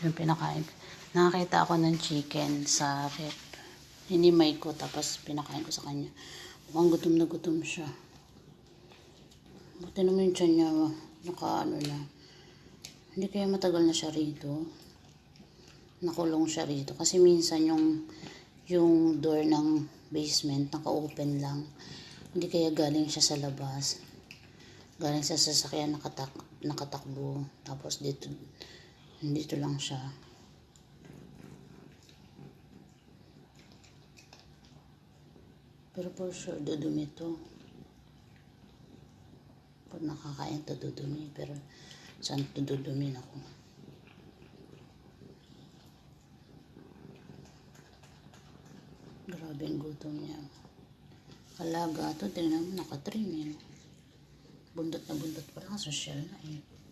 Yung pinakain. Nakakita ako ng chicken sa rep. Hinimay ko tapos pinakain ko sa kanya. Mukhang gutom na gutom siya. Buti naman yung tiyan niya nakaano na. Hindi kaya matagal na siya rito. Nakulong siya rito. Kasi minsan yung door ng basement naka-open lang. Hindi kaya galing siya sa labas. Galing sa sasakyan nakatakbo. Tapos dito lang siya. Pero for sure, dudumi to. Pag nakakain to, dudumi. Pero saan to dudumi ako? Grabe ang gutom niya. Alaga to, tingnan mo, nakatrim yun. Bundot na bundot pa lang, social na eh.